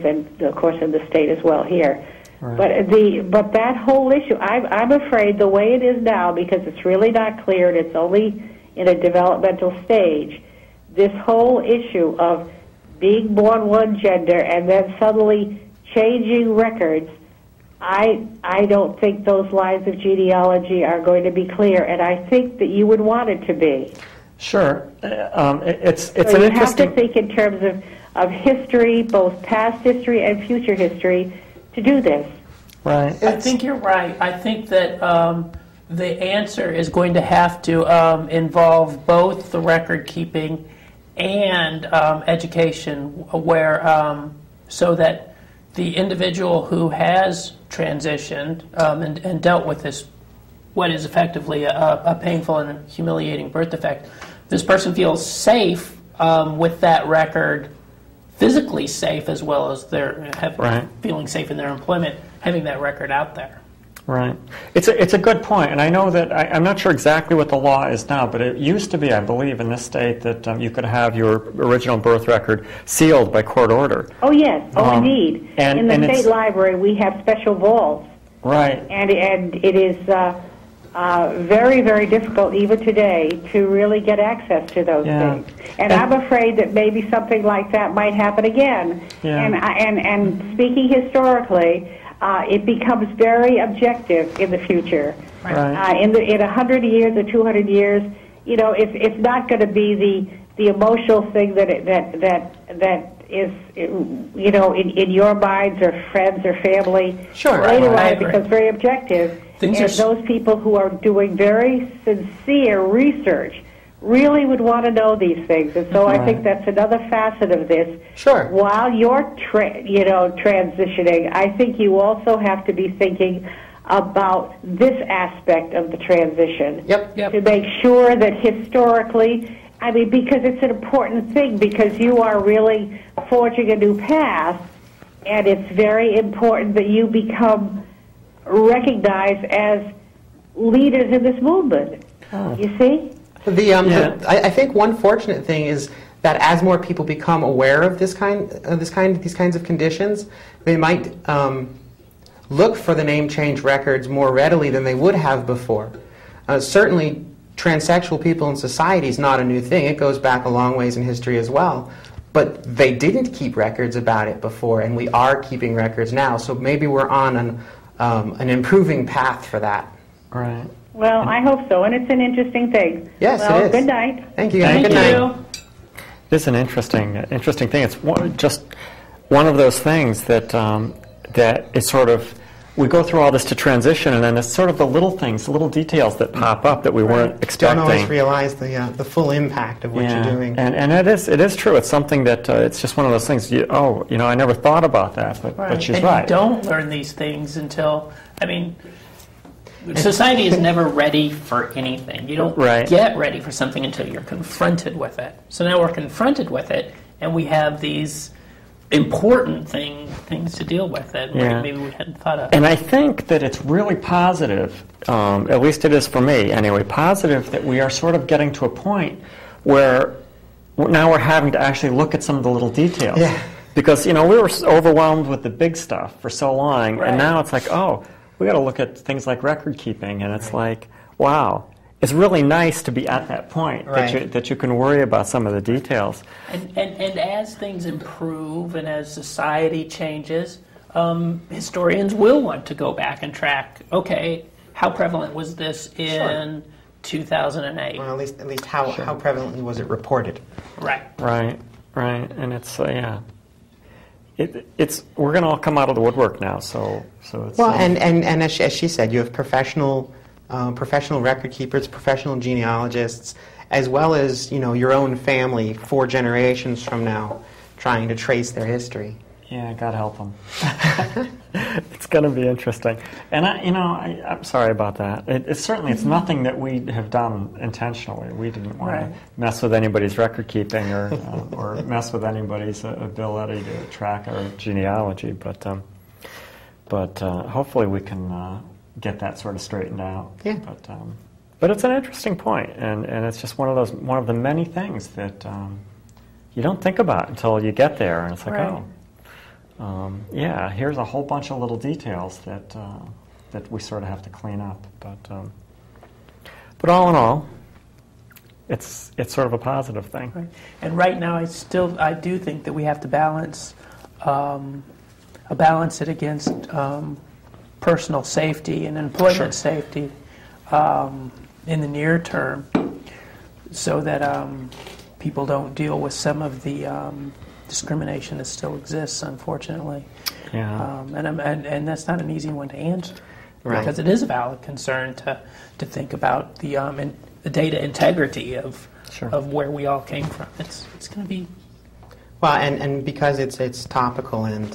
and of course in the state as well here. Right. But that whole issue, I'm afraid the way it is now, because it's really not clear and it's only in a developmental stage, this whole issue of being born one gender and then suddenly changing records, I don't think those lines of genealogy are going to be clear, and I think that you would want it to be. Sure. It's so an you interesting... have to think in terms of history, both past history and future history, to do this. Right. I think you're right. I think that the answer is going to have to involve both the record keeping and education, where so that the individual who has transitioned and dealt with this, what is effectively a painful and humiliating birth defect, this person feels safe with that record, physically safe, as well as they're feeling safe in their employment, having that record out there. Right. It's a good point, and I know that I'm not sure exactly what the law is now, but it used to be, I believe, in this state that you could have your original birth record sealed by court order. Oh yes, indeed. In the state library, we have special vaults. Right. And it is very, very difficult even today to really get access to those things. And I'm afraid that maybe something like that might happen again. Yeah. And speaking historically, it becomes very objective in the future. Right. In 100 years or 200 years, it's not going to be the emotional thing that is in your minds or friends or family. Sure. Later on, it becomes very objective. And those people who are doing very sincere research really would want to know these things. And so I think that's another facet of this. Sure. While you're transitioning, I think you also have to be thinking about this aspect of the transition. Yep. To make sure that historically, I mean, because it's an important thing, because you are really forging a new path, and it's very important that you become recognized as leaders in this movement. You see? I think one fortunate thing is that as more people become aware of these kinds of conditions, they might look for the name change records more readily than they would have before. Certainly, transsexual people in society is not a new thing. It goes back a long ways in history as well. But they didn't keep records about it before, and we are keeping records now. So maybe we're on an improving path for that. Right. Well, I hope so, and it's an interesting thing. Yes, well, it is. Good night. Thank you. Thank good you. night. It's an interesting thing. It's just one of those things that it's sort of, we go through all this to transition, and then it's sort of the little things, the little details that pop up that we weren't expecting. Don't always realize the full impact of what you're doing. And it is true. It's something that it's just one of those things. I never thought about that, but she's right. You don't learn these things until, society is never ready for anything. You don't get ready for something until you're confronted with it. So now we're confronted with it, and we have these important things to deal with that maybe we hadn't thought of. And I think that it's really positive, at least it is for me anyway, positive that we are sort of getting to a point where now we're having to actually look at some of the little details. Yeah. Because, we were overwhelmed with the big stuff for so long, and now it's like, we got to look at things like record keeping, and it's like, wow. It's really nice to be at that point that you can worry about some of the details. And as things improve and as society changes, historians will want to go back and track, okay, how prevalent was this in 2008? Well, at least how prevalently was it reported? Right. And it's, it's we're going to all come out of the woodwork now, so it's... Well, and as she said, you have professional record keepers, professional genealogists, as well as your own family 4 generations from now, trying to trace their history. Yeah, God help them. It's going to be interesting, and I'm sorry about that. It's nothing that we have done intentionally. We didn't want to mess with anybody's record keeping or mess with anybody's ability to track our genealogy, but hopefully we can. Get that sort of straightened out. Yeah. But it's an interesting point, and it's just one of the many things that you don't think about until you get there, and it's like, yeah, here's a whole bunch of little details that that we sort of have to clean up. But all in all, it's sort of a positive thing. Right. And right now, I do think that we have to balance it against personal safety and employment safety in the near term, so that people don't deal with some of the discrimination that still exists, unfortunately. Yeah. And that's not an easy one to answer, Right. because it is a valid concern to think about the data integrity of where we all came from. It's going to be Well, and because it's topical and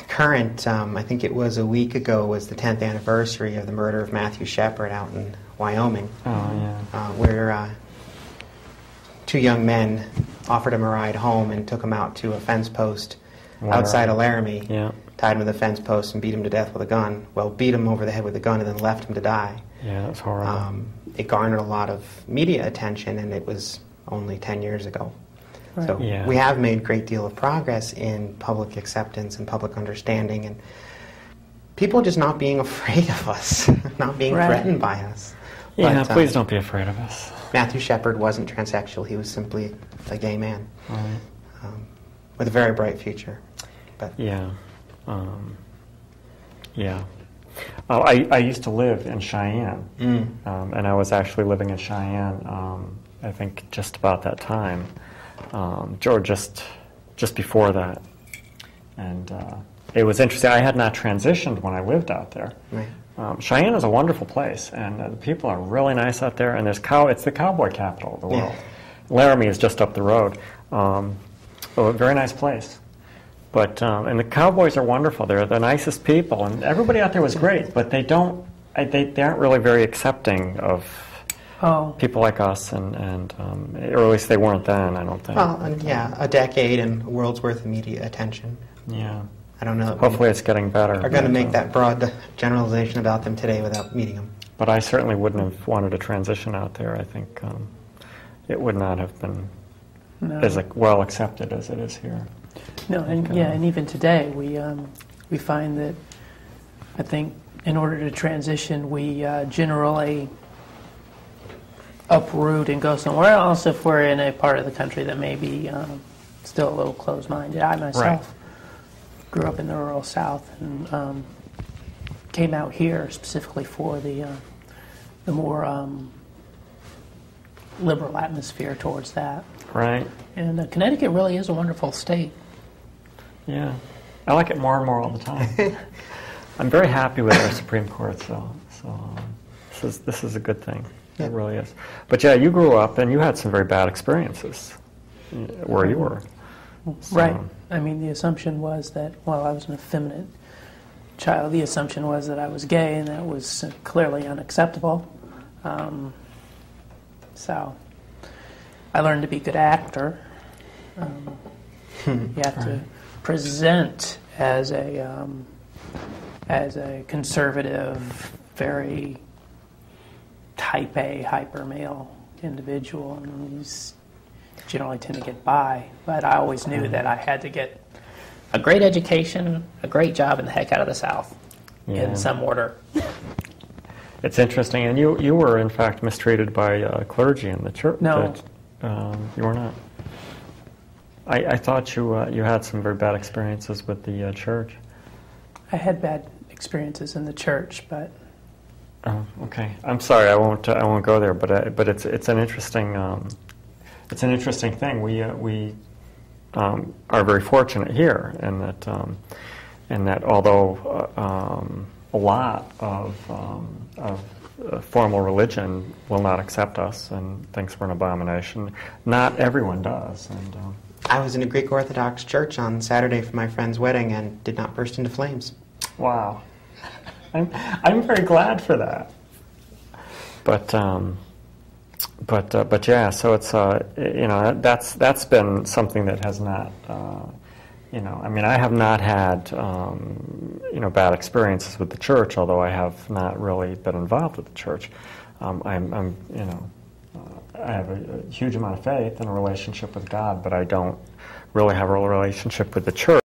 current, I think it was a week ago was the 10th anniversary of the murder of Matthew Shepard out in Wyoming, where two young men offered him a ride home and took him out to a fence post outside of Laramie, tied him to the fence post and beat him to death with a gun. Well, beat him over the head with a gun and then left him to die. Yeah, that's horrible. It garnered a lot of media attention, and it was only 10 years ago. Right. So Yeah. we have made a great deal of progress in public acceptance and public understanding, and people just not being afraid of us, not being threatened by us. Yeah, But, please don't be afraid of us. Matthew Shepard wasn't transsexual. He was simply a gay man Right. with a very bright future. But Yeah. Yeah. I used to live in Cheyenne, and I was actually living in Cheyenne, I think just about that time, or just before that. And it was interesting. I had not transitioned when I lived out there. right. Cheyenne is a wonderful place, and the people are really nice out there, and it's the cowboy capital of the world. Laramie is just up the road. A very nice place. But and the cowboys are wonderful. They're the nicest people, and everybody out there was great. But they aren't really very accepting of people like us, and or at least they weren't then. I don't think. Well, and a decade and a world's worth of media attention. Yeah. I don't know. Hopefully, it's getting better. Are going to make that broad generalization about them today without meeting them. But I certainly wouldn't have wanted to transition out there. I think it would not have been as well accepted as it is here. No, and even today we find that I think in order to transition, we generally uproot and go somewhere else if we're in a part of the country that may be still a little closed-minded. I myself grew up in the rural South and came out here specifically for the more liberal atmosphere towards that. Right. And Connecticut really is a wonderful state. Yeah, I like it more and more all the time. I'm very happy with our Supreme Court, so this is a good thing. It really is. But yeah, you grew up and you had some very bad experiences where you were. So. Right. I mean, the assumption was that, I was an effeminate child. The assumption was that I was gay, and that was clearly unacceptable. So I learned to be a good actor. You have to present as a conservative, very type A, hyper male individual, and you generally tend to get by. But I always knew that I had to get a great education, a great job, and the heck out of the South in some order. It's interesting, and you were in fact mistreated by clergy in the church. No, you were not. I thought you had some very bad experiences with the church. I had bad experiences in the church, but. Oh, okay. I'm sorry. I won't go there. But it's an interesting thing. We are very fortunate here, in that although a lot of formal religion will not accept us and thinks we're an abomination, not everyone does. And I was in a Greek Orthodox church on Saturday for my friend's wedding and did not burst into flames. Wow. I'm very glad for that. But yeah, so it's that's been something that has not I mean, I have not had bad experiences with the church, although I have not really been involved with the church. I'm I have a huge amount of faith and a relationship with God, but I don't really have a relationship with the church.